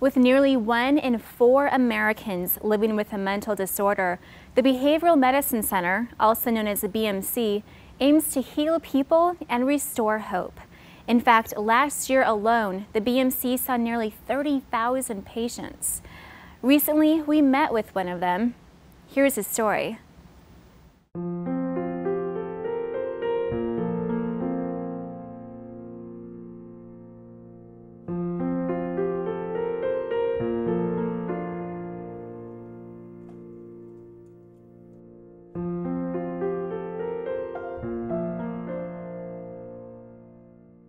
With nearly 1 in 4 Americans living with a mental disorder, the Behavioral Medicine Center, also known as the BMC, aims to heal people and restore hope. In fact, last year alone, the BMC saw nearly 30,000 patients. Recently, we met with one of them. Here's his story.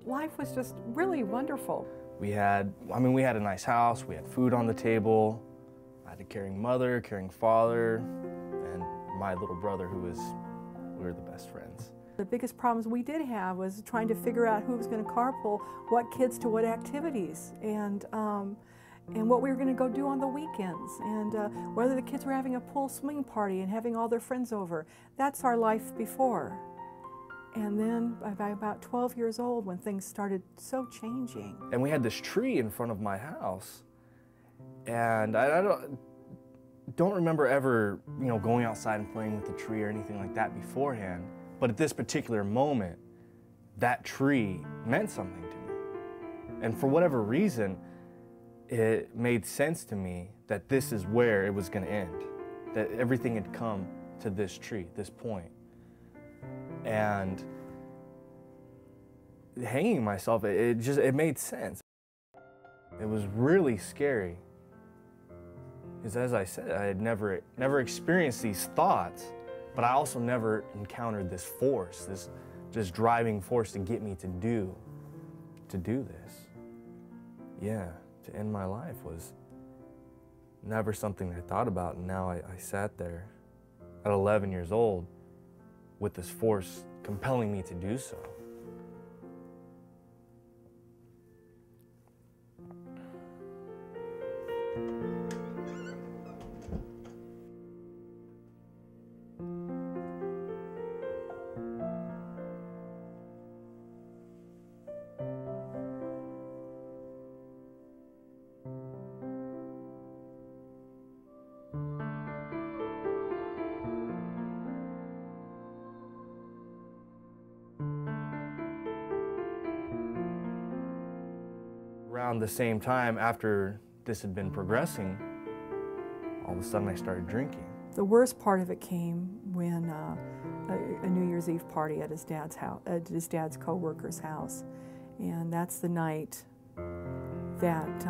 Life was just really wonderful. We had a nice house, we had food on the table. I had a caring mother, caring father, and my little brother we were the best friends. The biggest problems we did have was trying to figure out who was going to carpool, what kids to what activities, and what we were going to go do on the weekends, and whether the kids were having a pool swing party and having all their friends over. That's our life before. And then by about 12 years old, when things started so changing. And we had this tree in front of my house, and I don't remember ever, going outside and playing with the tree or anything like that beforehand. But at this particular moment, that tree meant something to me. And for whatever reason, it made sense to me that this is where it was going to end, that everything had come to this tree, this point. And hanging myself, it made sense. It was really scary, because as I said, I had never experienced these thoughts, but I also never encountered this force, this just driving force to get me to do this. Yeah, to end my life was never something I thought about, and now I sat there at 11 years old with this force compelling me to do so. Around the same time, after this had been progressing, all of a sudden I started drinking. The worst part of it came when a New Year's Eve party at his dad's house, at his dad's co-worker's house, and that's the night that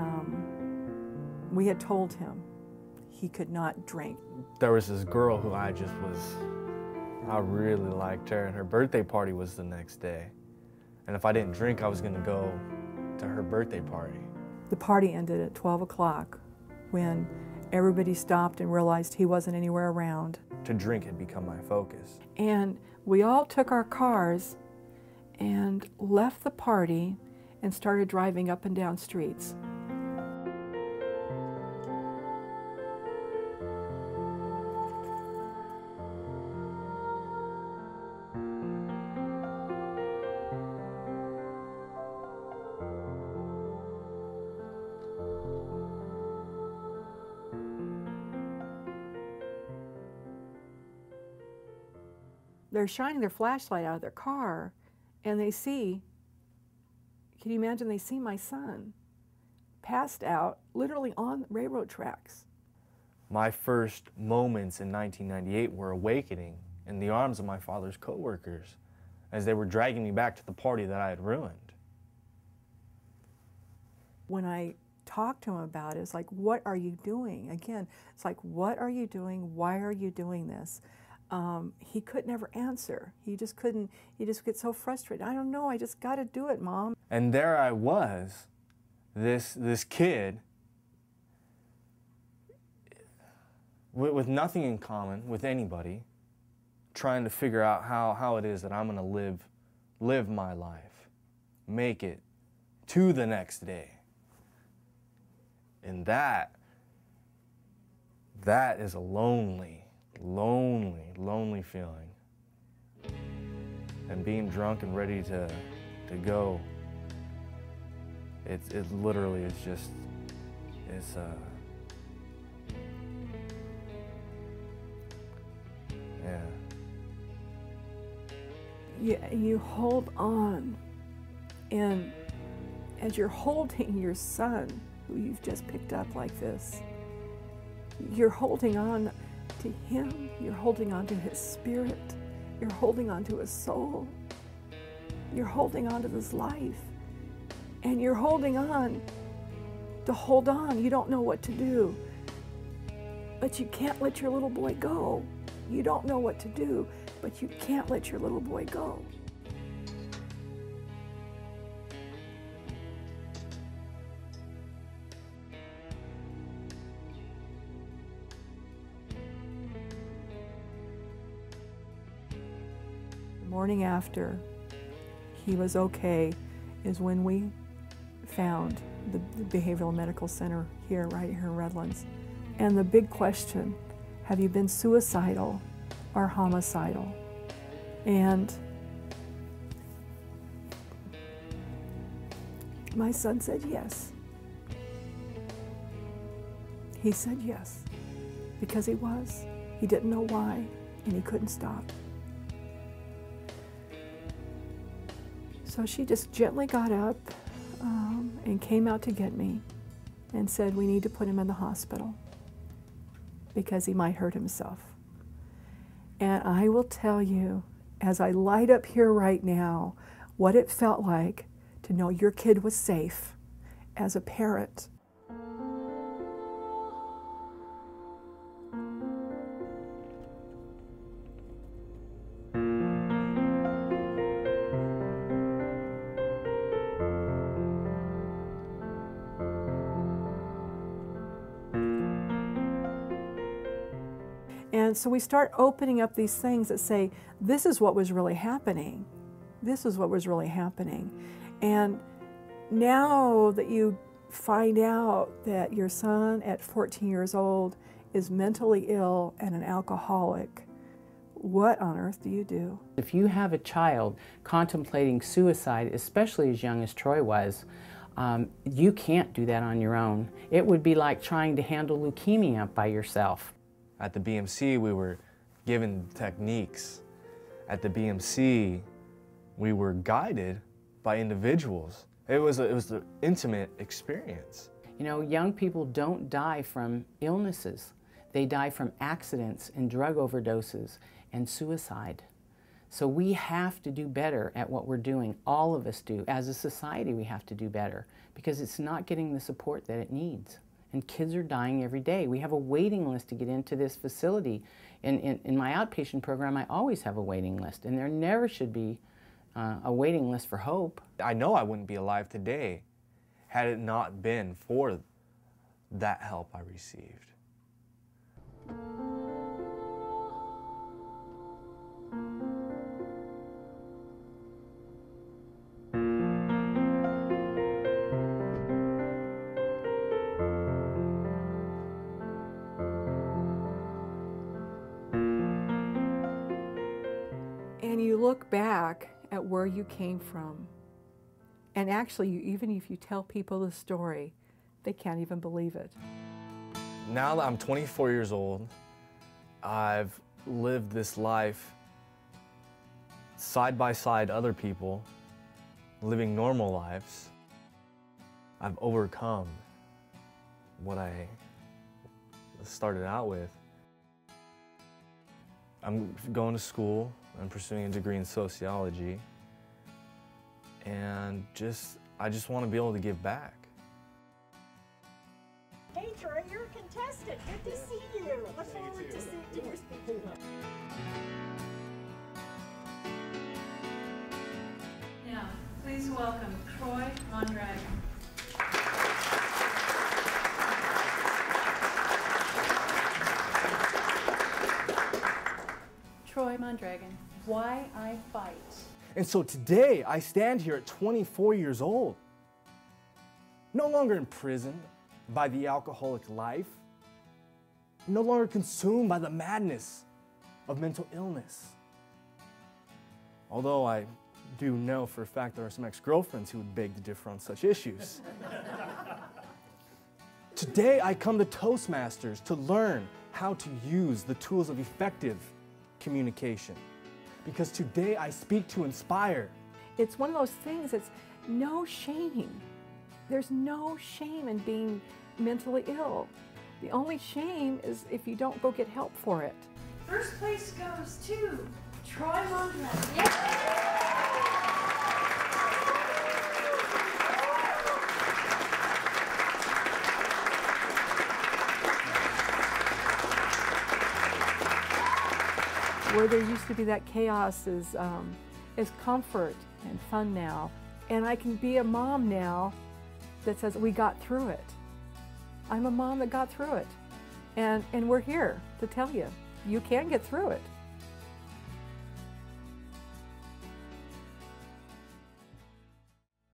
we had told him he could not drink. There was this girl who I really liked her, and her birthday party was the next day. And if I didn't drink, I was going to go to her birthday party. The party ended at 12 o'clock when everybody stopped and realized he wasn't anywhere around. To drink had become my focus. And we all took our cars and left the party and started driving up and down streets. They're shining their flashlight out of their car, and they see, can you imagine, they see my son passed out literally on railroad tracks. My first moments in 1998 were awakening in the arms of my father's coworkers as they were dragging me back to the party that I had ruined. When I talked to him about it, it's like, what are you doing? Again, it's like, what are you doing? Why are you doing this? He could never answer. He just couldn't, he just gets so frustrated. I don't know, I just got to do it, Mom. And there I was, this kid with nothing in common with anybody, trying to figure out how it is that I'm going to live my life, make it to the next day. And that is a lonely feeling. And being drunk and ready to go, it literally is just It's yeah. Yeah, you hold on, and as you're holding your son, who you've just picked up like this, you're holding on to him, you're holding on to his spirit, you're holding on to his soul, you're holding on to this life, and you're holding on to hold on. You don't know what to do, but you can't let your little boy go. You don't know what to do, but you can't let your little boy go. The morning after he was okay is when we found the Behavioral Medical Center right here in Redlands. And the big question, have you been suicidal or homicidal? And my son said yes. He said yes, because he was. He didn't know why, and he couldn't stop. So she just gently got up and came out to get me and said, we need to put him in the hospital because he might hurt himself. And I will tell you, as I light up here right now, what it felt like to know your kid was safe as a parent. And so we start opening up these things that say, this is what was really happening. This is what was really happening. And now that you find out that your son at 14 years old is mentally ill and an alcoholic, what on earth do you do? If you have a child contemplating suicide, especially as young as Troy was, you can't do that on your own. It would be like trying to handle leukemia by yourself. At the BMC, we were given techniques. At the BMC, we were guided by individuals. It was an intimate experience. You know, young people don't die from illnesses. They die from accidents and drug overdoses and suicide. So we have to do better at what we're doing. All of us do. As a society, we have to do better because it's not getting the support that it needs. And kids are dying every day. We have a waiting list to get into this facility. In my outpatient program, I always have a waiting list, and there never should be a waiting list for hope. I know I wouldn't be alive today had it not been for that help I received. And you look back at where you came from. And actually, even if you tell people the story, they can't even believe it. Now that I'm 24 years old, I've lived this life side by side other people, living normal lives. I've overcome what I started out with. I'm going to school. I'm pursuing a degree in sociology, and I just want to be able to give back. Hey Troy, you're a contestant. Good to see you. Look forward to seeing you speaking. Now, please welcome Troy Mondragon. Troy Mondragon, Why I Fight. And so today, I stand here at 24 years old, no longer imprisoned by the alcoholic life, no longer consumed by the madness of mental illness. Although I do know for a fact there are some ex-girlfriends who would beg to differ on such issues. Today I come to Toastmasters to learn how to use the tools of effective communication. Because today I speak to inspire. It's one of those things that's no shame. There's no shame in being mentally ill. The only shame is if you don't go get help for it. First place goes to Troy Mondragon. Where there used to be that chaos is comfort and fun now. And I can be a mom now that says, we got through it. I'm a mom that got through it. And we're here to tell you, you can get through it.